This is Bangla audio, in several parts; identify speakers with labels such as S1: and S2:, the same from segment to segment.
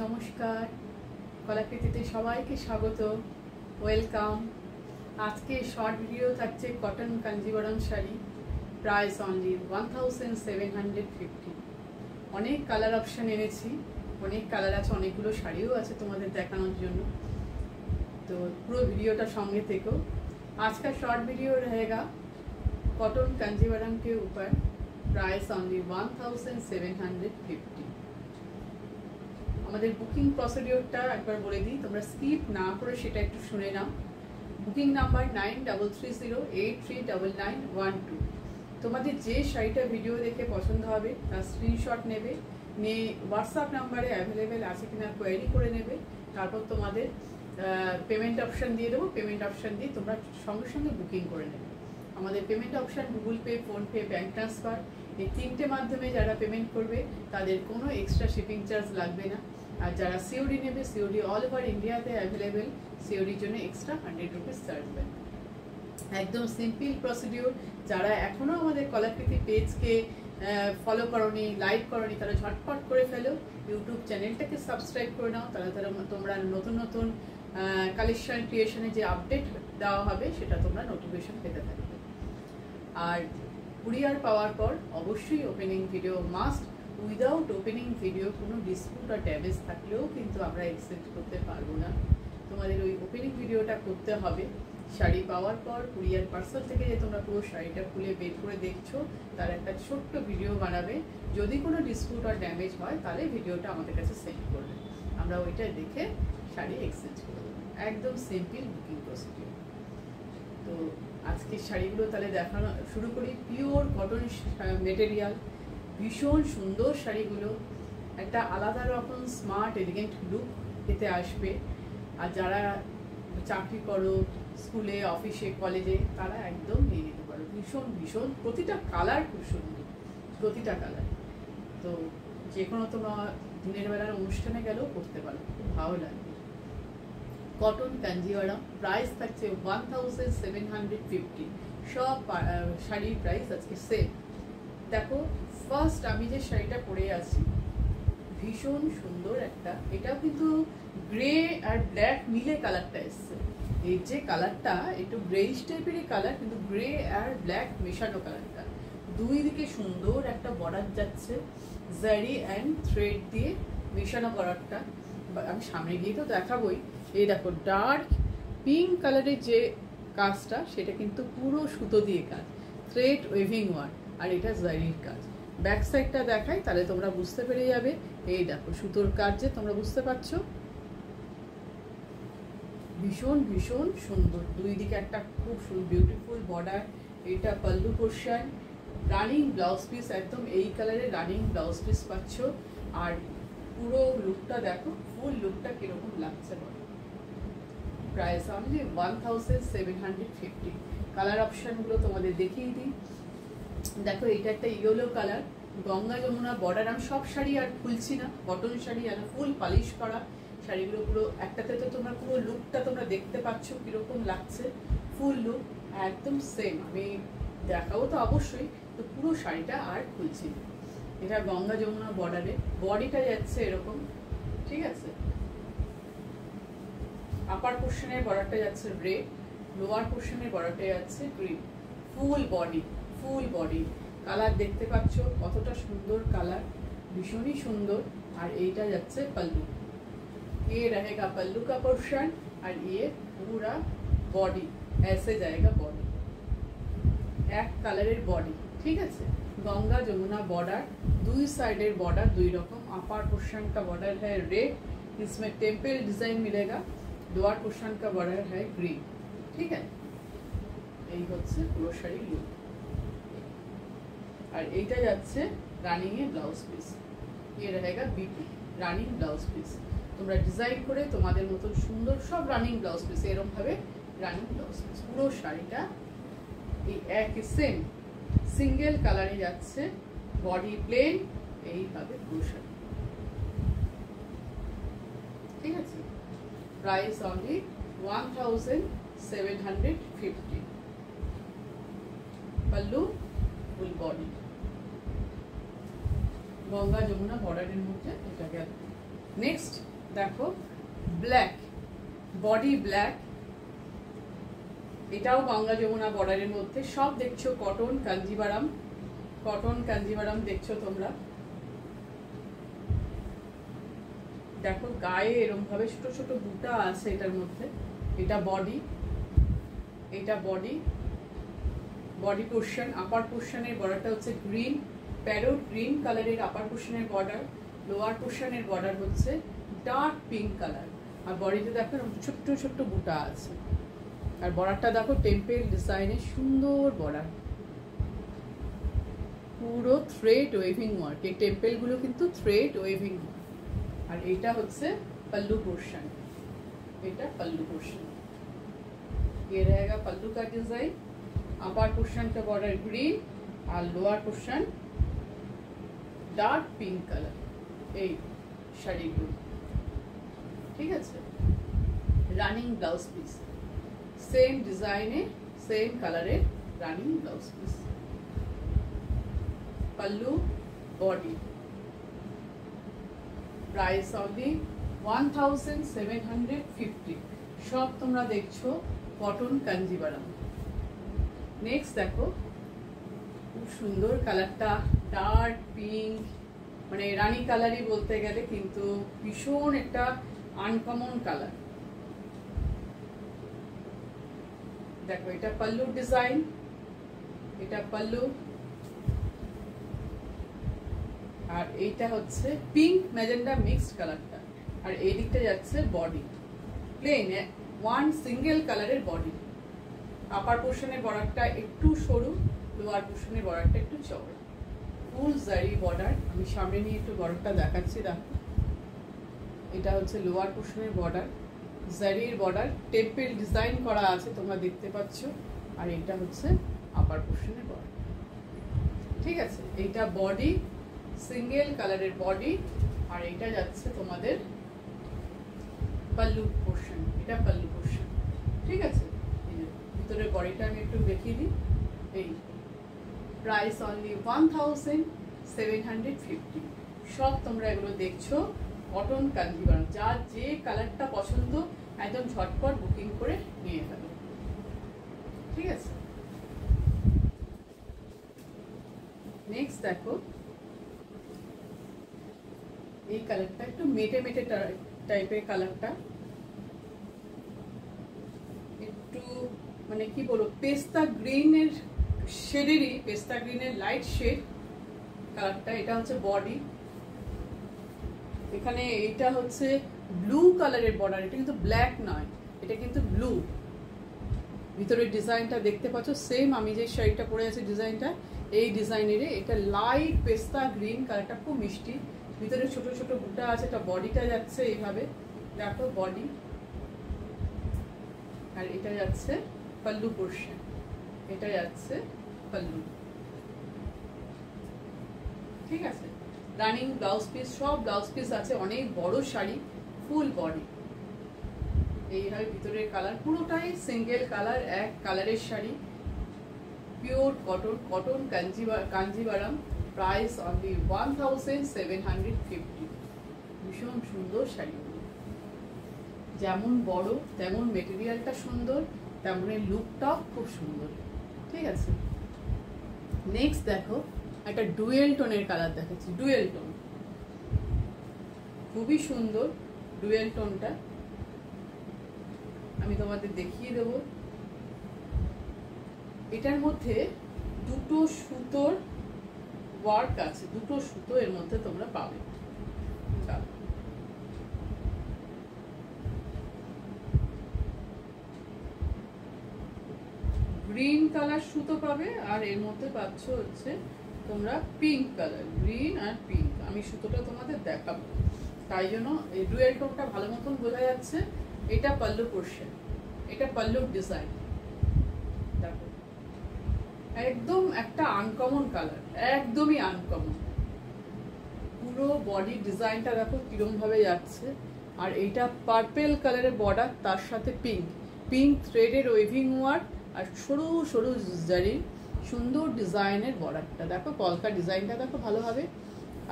S1: নমস্কার, কলাকৃতিতে সবাইকে স্বাগত, ওয়েলকাম। আজকে শর্ট ভিডিও থাকছে cotton Kanjivaram sari, price only 1750। অনেক কালার অপশন এনেছি, অনেক কালার আছে, অনেকগুলো শাড়িও আছে তোমাদের দেখানোর জন্য। তো পুরো ভিডিওটা সঙ্গে থেকো। आज का शॉर्ट वीडियो रहेगा कॉटन कांजीवरम के ऊपर, प्राइस ओनली 1750। আমাদের বুকিং প্রসিডিওরটা একবার বলে দিই, তোমরা স্কিপ না করে সেটা একটু শুনে নাও। Booking number 9330839912। তোমাদের যে শাড়িটা ভিডিও দেখে পছন্দ হবে তার স্ক্রিনশট নেবে, নিয়ে হোয়াটসঅ্যাপ নাম্বারে অ্যাভেলেবেল আছে কিনা কোয়েরি করে নেবে। তারপর তোমাদের পেমেন্ট অপশান দিয়ে দেবো, পেমেন্ট অপশান দিয়ে তোমরা সঙ্গে সঙ্গে বুকিং করে নেবে। আমাদের payment option Google pay, PhonePe, bank transfer, এই তিনটে মাধ্যমে যারা পেমেন্ট করবে তাদের কোনো এক্সট্রা শিপিং চার্জ লাগবে না। আর যারা সিওডি নেবে, সিওডি অল ওভার ইন্ডিয়াতে অ্যাভেলেবেল, সিওডির জন্য এক্সট্রা 100 রুপিস চার্জ দেবে। একদম সিম্পল প্রসিডিওর। যারা এখনও আমাদের কলাকৃতি পেজকে ফলো করনি, লাইক করনি, তারা ঝটপট করে ফেলো, ইউটিউব চ্যানেলটাকে সাবস্ক্রাইব করে নাও। তোমরা নতুন নতুন কালেকশন ক্রিয়েশনে যে আপডেট দেওয়া হবে সেটা তোমরা নোটিফিকেশন পেতে থাকবে। আর কুরিয়ার পাওয়ার পর অবশ্যই opening video must. Without opening video কোনো ডিসপুট আর ড্যামেজ থাকলেও কিন্তু আমরা এক্সেপ্ট করতে পারবো না। তোমাদের ওই ওপেনিং ভিডিওটা করতে হবে। শাড়ি পাওয়ার পর কুরিয়ার পার্সেল থেকে যে তোমরা পুরো শাড়িটা খুলে বের করে দেখছো তার একটা ছোট্ট ভিডিও বানাবে। যদি কোনো ডিসপুট আর ড্যামেজ হয় তাহলে ভিডিওটা আমাদের কাছে সেন্ড করবে, আমরা ওইটা দেখে শাড়ি এক্সচেঞ্জ করে দেবো। একদম সিম্পল বুকিং প্রসিডিওর। তো আজকে শাড়িগুলো তাহলে দেখানো শুরু করি। পিওর কটন মেটেরিয়াল, ভীষণ সুন্দর শাড়িগুলো, একটা আলাদা রকম স্মার্ট এলিগেন্ট লুক এতে আসবে। আর যারা চাকরি করো, স্কুলে, অফিসে, কলেজে, তারা একদম নিয়ে নিতে পারো। ভীষণ ভীষণ প্রতিটা কালার খুব সুন্দর, প্রতিটা কালার। তো যে কোনো তোমার দিনের বেলার অনুষ্ঠানে গেলেও করতে পারো, খুব ভালো লাগবে। কটন কাঞ্জিভারাম, প্রাইস থাকছে 1750। সব শাড়ির প্রাইস আজকে সেম। দেখো, ফার্স্ট আমি যে শাড়িটা পরে আছি ভীষণ সুন্দর একটা, এটাও কিন্তু গ্রে আর ব্ল্যাক মিলে কালারটা এসছে। এই যে কালারটা একটু গ্রেইশ টাইপেরই কালার, কিন্তু গ্রে আর ব্ল্যাক মেশানো কালারটা। দুই দিকে সুন্দর একটা বর্ডার যাচ্ছে, জারি অ্যান্ড থ্রেড দিয়ে মেশানো বর্ডারটা। আমি সামনে গিয়ে তো দেখাবোই। এই দেখো, ডার্ক পিঙ্ক কালারের যে কাজটা সেটা কিন্তু পুরো সুতো দিয়ে কাজ, থ্রেড ওয়েভিং ওয়ার্ক, আর এটা জারির কাজ। ব্যাক সাইডটা দেখাই তাহলে তোমরা বুঝতে পেরে যাবে। এই দেখো সুতোর কাজ, যে তোমরা বুঝতে পারছো, ভীষণ ভীষণ সুন্দর। দুই দিকে একটা খুব বিউটিফুল বর্ডার। এটা pallu portion, running blouse piece, একদম এই কালারের রানিং ব্লাউজ পিস পাচ্ছ। আর পুরো লুকটা দেখো, ফুল লুকটা কিরকম লাগছে বলো। Price only 1750। কালার অপশানগুলো তোমাদের দেখিয়ে দিই। দেখো, এটা একটা yellow colour, Ganga Jamuna border. আমি সব শাড়ি আর খুলছি না, কটন শাড়ি আর ফুল পালিশ করা শাড়িগুলো পুরো একটাতে তো তোমরা পুরো লুকটা তোমরা দেখতে পাচ্ছ কিরকম লাগছে। ফুল লুক একদম সেম, আমি দেখাবো তো অবশ্যই। তো পুরো শাড়িটা আর খুলছি না। এটা গঙ্গা যমুনা বর্ডারে, বডিটা যাচ্ছে এরকম, ঠিক আছে। আপার পোর্শনের বর্ডারটা যাচ্ছে রেড, লোয়ার পোর্শনের বর্ডারটা যাচ্ছে green. Full body, full body colour দেখতে পাচ্ছ কতটা সুন্দর কালার, ভীষণই সুন্দর। আর এইটা যাচ্ছে पल्लू, ये रहेगा पल्लू का पोर्शन, और ये पूरा बॉडी ऐसे जाएगा। बॉडी एक कलर बॉडी, ठीक है। गंगा जमुना बॉर्डर, दुई साइडर बॉर्डर दुई रकम। अपर पोर्शन का बॉर्डर है रेड, इसमें टेम्पल डिजाइन मिलेगा। लोअर पोर्शन का बॉर्डर है ग्रीन, ठीक है। এই হচ্ছে পুরো শাড়ি লুক। আর এইটা যাচ্ছে রানিং এ ব্লাউজ পিস, ये रहेगा बीटी রানিং ব্লাউজ পিস। তোমরা ডিজাইন করে তোমাদের মতো সুন্দর সব রানিং ব্লাউজ পিস, এরকম ভাবে রানিং ব্লাউজ পিস। পুরো শাড়িটা এই একই সেম সিঙ্গেল কালারে যাচ্ছে, বডি প্লেন, এইভাবে পুরো শাড়ি, ঠিক আছে। Price only 1750। पल्लू ফুল বডি, গঙ্গা যমুনা বর্ডারের মধ্যে এটা গেল। নেক্সট দেখো ব্ল্যাক, বডি ব্ল্যাক, এটাও গঙ্গা যমুনা বর্ডারের মধ্যে। সব দেখছো কটন কাঞ্জিভারাম, কটন কাঞ্জিভারাম দেখছো তোমরা। দেখো গায়ে এরকম ভাবে ছোট ছোট বুটা আছে এটার মধ্যে। এটা বডি, এটা বডি, বডি পোর্শন। আপার পোর্শনের বর্ডারটা হচ্ছে গ্রিন, প্যারোট গ্রিন কালারের আপার পোর্শনের বর্ডার। লোয়ার পোর্শনের বর্ডার হচ্ছে ডার্ক পিঙ্ক কালার। আর বডিতে দেখো ছোট্ট ছোট্ট বুটা আছে। আর বর্ডারটা দেখো টেম্পেল ডিজাইনের সুন্দর বর্ডার, পুরো থ্রেড ওয়েভিং ওয়ার্ক। এই টেম্পেল গুলো কিন্তু থ্রেড ওয়েভিং। আর এটা হচ্ছে पल्लू पोर्शन, এটা पल्लू पोर्शन। ये रहेगा पल्लू का डिजाइन। अपर पोर्शन का बॉर्डर ग्रीन और lower portion dark pink colour. এই শাড়িগুলো ঠিক আছে। রানিং ব্লাউজ পিস, সেম ডিজাইনে সেম কালারের রানিং ব্লাউজ পিস। पल्लू बॉडी प्राइस অনলি 1750। সব তোমরা দেখছো কটন কাঞ্জিভারাম। নেক্সট দেখো খুব সুন্দর কালারটা, ডার্ক পিঙ্ক, মানে রানী কালারই বলতে গেলে, কিন্তু ভীষণ একটা আনকমন কালার। দেখো এটা पल्लू ডিজাইন, এটা पल्लू। আর এইটা হচ্ছে পিঙ্ক ম্যাজেন্ডা মিক্সড কালারটা। আর এই দিকটা যাচ্ছে বডি প্লেন, ওয়ান সিঙ্গেল কালারের বডি। আপার পোর্শনের বর্ডারটা একটু সরু, লোয়ার পোর্শনের বর্ডারটা একটু চওড়া। ফুল জারি বর্ডার। আমি সামনে নিয়ে একটু বর্ডারটা দেখাচ্ছি। দেখো এটা হচ্ছে লোয়ার পোর্শনের বর্ডার, জারির বর্ডার, টেম্পেল ডিজাইন করা আছে তোমরা দেখতে পাচ্ছ। আর এটা হচ্ছে আপার পোর্শনের বর্ডার। ঠিক আছে, এইটা বডি, সিঙ্গেল কালারের বডি। আর এটা যাচ্ছে তোমাদের पल्लू पोर्शन, এটা पल्लू पोर्शन। ঠিক আছে, ভিতরের বডিটা আমি একটু দেখিয়ে দিই। এই প্রাইস অনলি 1750। সব তোমরা এগুলো দেখছো কটন কাঞ্জিভারাম। যার যে কালারটা পছন্দ একদম ঝটপট বুকিং করে নিয়ে ফেলো। ঠিক আছে, নেক্সট দেখো এই কালারটা একটু মেটে মেটে টাইপের কালারটা, একটু মানে কি বলবো পেস্তা গ্রিনের শেডেরই, পেস্তা গ্রিনের লাইট শেড কালারটা। এটা হচ্ছে বডি, এখানে এটা হচ্ছে ব্লু কালারের বর্ডার। এটা কিন্তু ব্ল্যাক নয়, এটা কিন্তু ব্লু। ভিতরের ডিজাইনটা দেখতে পাচ্ছ সেম আমি যে শাড়িটা পরে আছি ডিজাইনটা, এই ডিজাইনের। এটা লাইট পেস্তা গ্রিন কালারটা, খুব মিষ্টি। ভিতরে ছোট ছোট বুটা আছে। এটা বডিটা যাচ্ছে এইভাবে, দেখো বডি। আর এটা যাচ্ছে पल्लू পোর্শন, এটা যাচ্ছে पल्लू। ঠিক আছে, রানিং ব্লাউজ পিস, সব ব্লাউজ পিস আছে। অনেক বড় শাড়ি, ফুল বডি। এইভাবে ভিতরের কালার পুরোটাই সিঙ্গেল কালার, এক কালারের sari, pure cotton, cotton Kanjivaram. Price only 1750। ভীষণ সুন্দর শাড়িগুলো, যেমন বড় তেমন মেটেরিয়ালটা সুন্দর, তেমন লুকটাও খুব সুন্দর। ঠিক আছে, নেক্সট দেখো একটা ডুয়েল টোনের কালার দেখাচ্ছি। ডুয়েল টোন খুবই সুন্দর। ডুয়েল টোনটা আমি তোমাদের দেখিয়ে দেব। এটার মধ্যে দুটো সুতোর ওয়ার্ক আছে, দুটো সুতো এর মধ্যে তোমরা পাবে। গ্রিন কালার সুতো পাবে, আর এর মধ্যে পাচ্ছ হচ্ছে তোমরা পিঙ্ক কালার, গ্রিন আর পিঙ্ক। আমি সুতোটা তোমাদের দেখাবো, তাই জন্য এই ডুয়েল টোনটা ভালো মতন বোঝা যাচ্ছে। এটা पल्लू পোর্শন, এটা पल्लू ডিজাইন। দেখো একদম একটা আনকমন কালার, একদমই আনকমন। পুরো বডি ডিজাইনটা দেখো কিরম ভাবে যাচ্ছে। আর এইটা পার্পেল কালারের বর্ডার, তার সাথে পিঙ্ক, পিঙ্ক থ্রেডের ওয়েভিং ওয়ার্ক আর সরু সরু জারি, সুন্দর ডিজাইনের বর্ডারটা দেখো। কলকা ডিজাইনটা দেখো ভালোভাবে।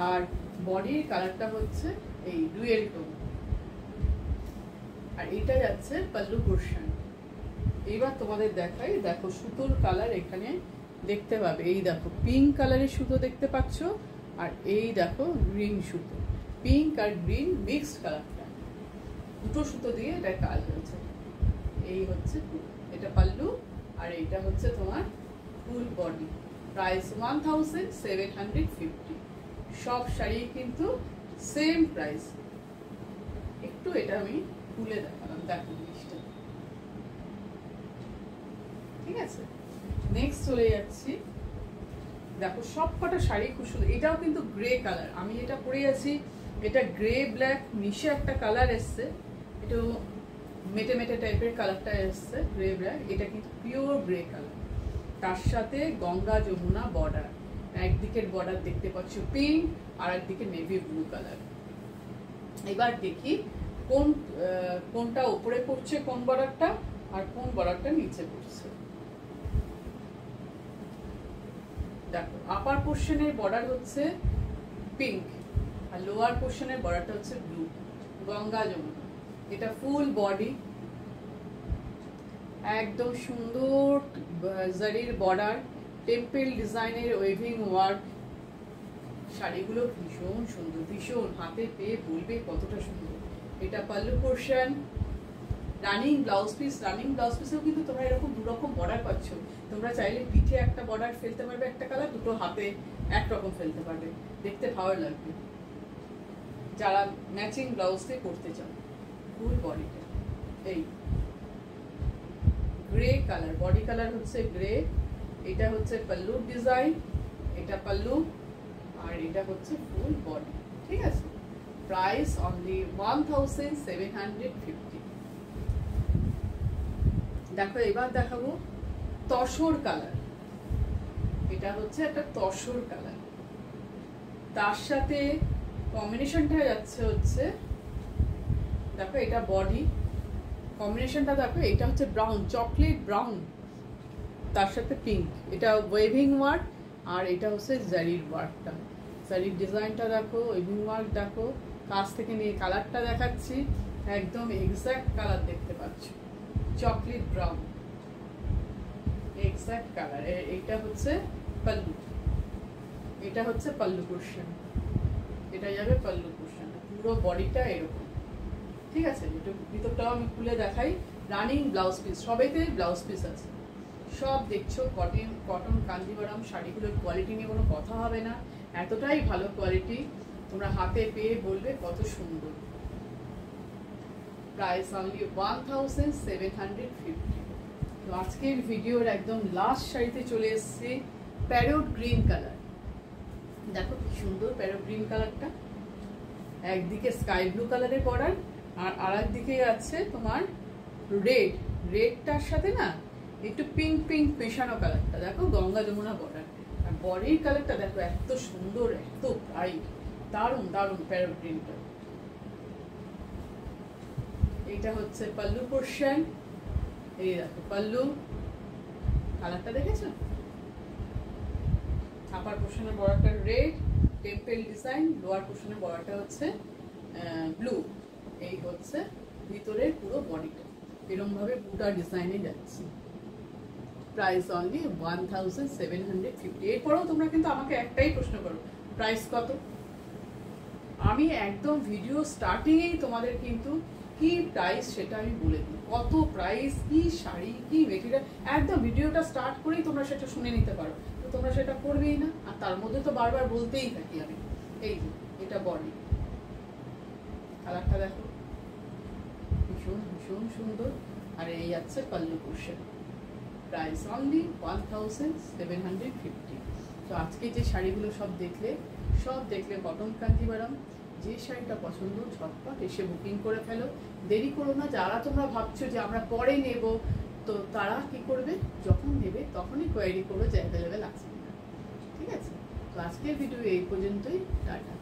S1: আর বডির কালারটা হচ্ছে এই ডুয়েল টোন। আর এটা যাচ্ছে পাল্লু পোর্শন। এইবার তোমাদের দেখাই, দেখো সুতোর কালার এখানে দেখতে পাবে, এই দেখো পিঙ্ক কালারের সুতো দেখতে পাচ্ছ, আর এই দেখো গ্রিন সুতো, পিঙ্ক আর গ্রিন মিক্সড কালারটা, দুটো সুতো দিয়ে এটা কাজ হয়েছে। এই হচ্ছে এটা পাল্লু, আর এইটা হচ্ছে তোমার ফুল বডি। প্রাইস 1750। সব শাড়ি কিন্তু সেম প্রাইস। একটু এটা আমি খুলে দেখালাম, দেখো জিনিসটা, ঠিক আছে। নেক্সট চলে যাচ্ছি, দেখো সব কটা শাড়ি খুব সুন্দর। এটাও কিন্তু গ্রে কালার, আমি এটা পরে আছি, এটা গ্রে ব্ল্যাক মিশে একটা কালার এসছে, একটু মেটে মেটে টাইপের কালারটা এসছে গ্রে ব্ল্যাক। এটা কিন্তু পিওর গ্রে কালার, তার সাথে গঙ্গা যমুনা বর্ডার, একদিকের বর্ডার দেখতে পাচ্ছ পিঙ্ক, আর একদিকে নেভি ব্লু কালার। এবার দেখি কোনটা উপরে পড়ছে, কোন বর্ডারটা, আর কোন বর্ডারটা নিচে পড়ছে। দেখো আপার পোর্শনের বর্ডার হচ্ছে পিঙ্ক, আর লোয়ার পোর্শনের বর্ডারটা হচ্ছে ব্লু, গঙ্গা যমুনা। এটা ফুল বডি, একদম সুন্দর জারির বর্ডার, টেম্পল ডিজাইনের ওয়েভিং ওয়ার্ক। শাড়িগুলো ভীষণ সুন্দর, ভীষণ, হাতে পেয়ে বলবে কতটা সুন্দর। এটা pallu portion, running blouse piece. Running blouse পিসেও কিন্তু তোমরা এরকম দুরকম বর্ডার পাচ্ছ। তোমরা চাইলে পিঠে একটা বর্ডার ফেলতে পারবে একটা কালার, দুটো হাতে একরকম ফেলতে পারবে, দেখতে ভালো লাগবে যারা ম্যাচিং ব্লাউজ দিয়ে করতে চাও। ফুল বডিটা এই গ্রে কালার, বডি কালার হচ্ছে গ্রে। এটা হচ্ছে পাল্লুর ডিজাইন, এটা পাল্লু, আর এটা হচ্ছে ফুল বডি, ঠিক আছে। Price only 1750। দেখো এবার দেখাবো তসর কালার। এটা হচ্ছে একটা তসর কালার, তার সাথে কম্বিনেশনটা যাচ্ছে হচ্ছে, দেখো এটা বডি কম্বিনেশনটা, দেখো এটা হচ্ছে ব্রাউন, চকলেট ব্রাউন, তার সাথে পিঙ্ক। এটা ওয়েভিং ওয়ার্ক, আর এটা হচ্ছে জারির ওয়ার্কটা, জারির ডিজাইনটা দেখো, ওয়েভিং ওয়ার্ক দেখো। কাছ থেকে নিয়ে কালারটা দেখাচ্ছি, একদম এক্সাক্ট কালার দেখতে পাচ্ছ, চকলেট ব্রাউন এক্সাক্ট কালার। এটা হচ্ছে পাল্লু, এটা হচ্ছে পাল্লু পোর্শন, এটা যাবে পাল্লু পোর্শন। পুরো বডিটা এরকম, ঠিক আছে। একটু ভিতরটাও আমি খুলে দেখাই। রানিং ব্লাউজ পিস, সবাইতে ব্লাউজ পিস আছে, সব দেখছো কটন কাঞ্জিভারাম শাড়িগুলোর কোয়ালিটি নিয়ে কোনো কথা হবে না, এতটাই ভালো কোয়ালিটি, তোমরা হাতে পেয়ে বলবে কত সুন্দর। Price only 1750। তো আজকের ভিডিওর একদম লাস্ট শাড়িতে চলে এসেছি, প্যারোট গ্রিন কালার। দেখো কি সুন্দর প্যারোট গ্রিন কালারটা, একদিকে স্কাই ব্লু কালারের বর্ডার, আর আরেকদিকে আছে তোমার রেড, রেডটার সাথে না একটু পিঙ্ক পিঙ্ক মেশানো কালারটা, দেখো গঙ্গা যমুনা বর্ডার। আর বডির কালারটা দেখো এত সুন্দর, এত ব্রাইট, দারুণ দারুণ প্যারোট গ্রিনটা। এইটা হচ্ছে পাল্লু পোর্শন, এই দেখো পাল্লু কালারটা দেখেছো। আপার পোর্শনের বর্ডারটা রেড, টেম্পল ডিজাইন, লোয়ার পোর্শনের বর্ডারটা হচ্ছে ব্লু। এই হচ্ছে ভিতরের পুরো বডিটা, এরকম ভাবে বুটা ডিজাইনে যাচ্ছে। Price only 1750। এরপরেও তোমরা কিন্তু আমাকে একটাই প্রশ্ন করো, প্রাইস কত। আমি একদম ভিডিও স্টার্টিংয়েই তোমাদের কিন্তু কি প্রাইস সেটা আমি বলে দিই, কত প্রাইস, কি শাড়ি, কি মেটেরিয়াল, একদম ভিডিওটা স্টার্ট করেই তোমরা সেটা শুনে নিতে পারো। তো তোমরা সেটা করবেই না, আর তার মধ্যে তো বারবার বলতেই থাকি আমি। এই যে এটা বডি, কালারটা দেখো ভীষণ ভীষণ সুন্দর, আর এই যাচ্ছে পাল্লু পোর্শন। Price only 1750। তো আজকে যে শাড়িগুলো সব দেখলে কটন কাঞ্জিভারাম। যে শাড়িটা পছন্দ ঝটপট এসে বুকিং করে ফেলো, দেরি করো না। যারা তোমরা ভাবছো যে আমরা পরে নেব, তো তারা কি করবে, যখন নেবে তখনই কোয়েরি করো যে অ্যাভেলেবেল আছে কিনা, ঠিক আছে। তো আজকের ভিডিও এই পর্যন্তই, টাটা।